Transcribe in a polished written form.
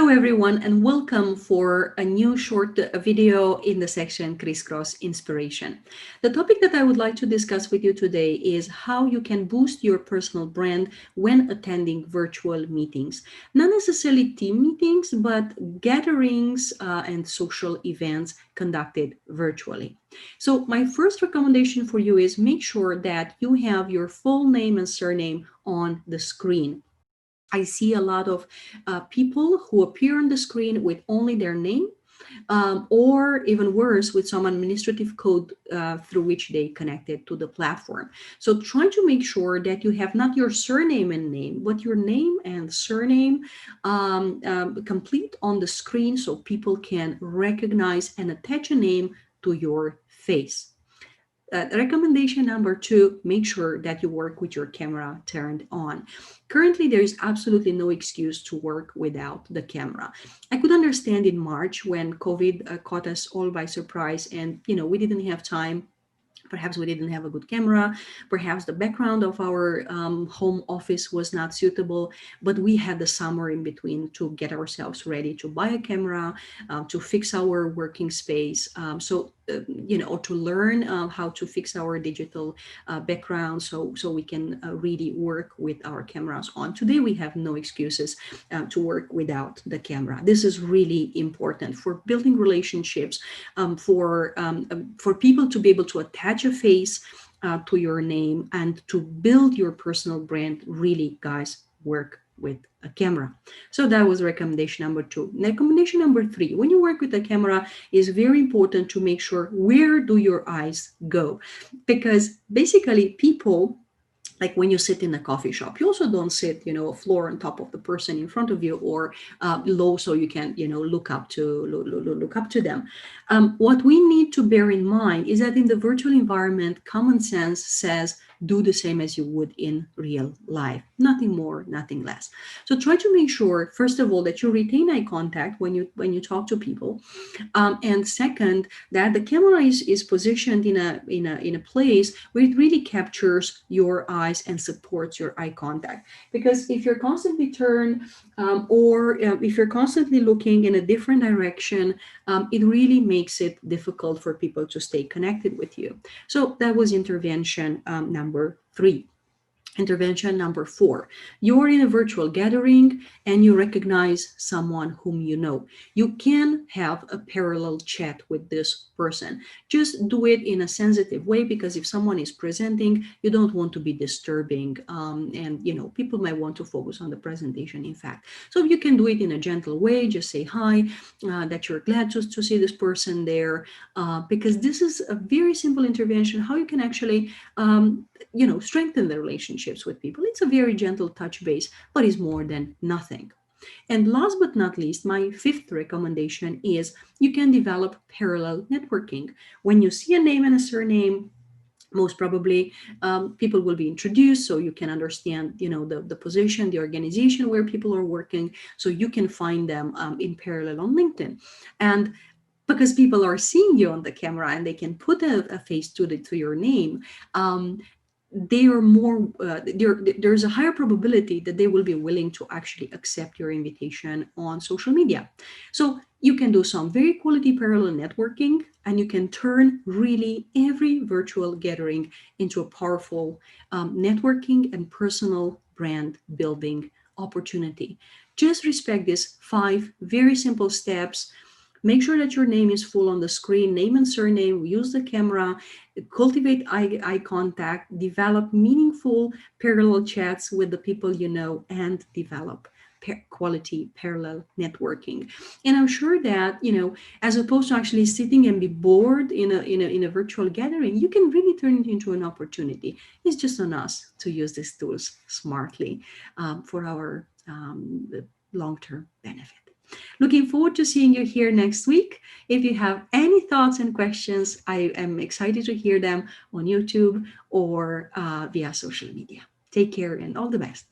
Hello everyone and welcome for a new short video in the section Crisscross Inspiration. The topic that I would like to discuss with you today is how you can boost your personal brand when attending virtual meetings. Not necessarily team meetings, but gatherings and social events conducted virtually. So my first recommendation for you is make sure that you have your full name and surname on the screen. I see a lot of people who appear on the screen with only their name, or even worse, with some administrative code through which they connected to the platform. So try to make sure that you have not your surname and name, but your name and surname complete on the screen so people can recognize and attach a name to your face. Recommendation number 2, make sure that you work with your camera turned on. Currently, there is absolutely no excuse to work without the camera. I could understand in March when COVID caught us all by surprise and, we didn't have time. Perhaps we didn't have a good camera. Perhaps the background of our home office was not suitable, but we had the summer in between to get ourselves ready to buy a camera, to fix our working space. Or to learn how to fix our digital background so we can really work with our cameras on. Today, we have no excuses to work without the camera. This is really important for building relationships, for people to be able to attach a face to your name and to build your personal brand. Really, guys, work with a camera. So that was recommendation number 2. Recommendation number 3, when you work with a camera, is very important to make sure where do your eyes go, because basically people, like when you sit in a coffee shop, you also don't sit, floor on top of the person in front of you, or low so you can, look up to them. What we need to bear in mind is that in the virtual environment, common sense says do the same as you would in real life. Nothing more, nothing less. So try to make sure, first of all, that you retain eye contact when you talk to people, and second, that the camera is positioned in a place where it really captures your eyes and supports your eye contact. Because if you're constantly turned, or if you're constantly looking in a different direction, it really makes it difficult for people to stay connected with you. So that was intervention number 3. Intervention number 4, you're in a virtual gathering and you recognize someone whom you know. You can have a parallel chat with this person. Just do it in a sensitive way, because if someone is presenting, you don't want to be disturbing, and people might want to focus on the presentation, in fact. So you can do it in a gentle way. Just say hi, that you're glad to see this person there, because this is a very simple intervention, how you can actually strengthen the relationships with people. It's a very gentle touch base, but is more than nothing. And last but not least, my 5th recommendation is you can develop parallel networking. When you see a name and a surname, most probably people will be introduced, so you can understand the position, the organization where people are working, so you can find them in parallel on LinkedIn. And because people are seeing you on the camera and they can put a face to your name, they are more there's a higher probability that they will be willing to actually accept your invitation on social media. So you can do some very quality parallel networking, and you can turn really every virtual gathering into a powerful networking and personal brand building opportunity. Just respect these 5 very simple steps. Make sure that your name is full on the screen, name and surname, use the camera, cultivate eye contact, develop meaningful parallel chats with the people you know, and develop quality parallel networking. And I'm sure that, as opposed to actually sitting and be bored in a virtual gathering, you can really turn it into an opportunity. It's just on us to use these tools smartly for our long-term benefit. Looking forward to seeing you here next week. If you have any thoughts and questions, I am excited to hear them on YouTube or via social media. Take care and all the best.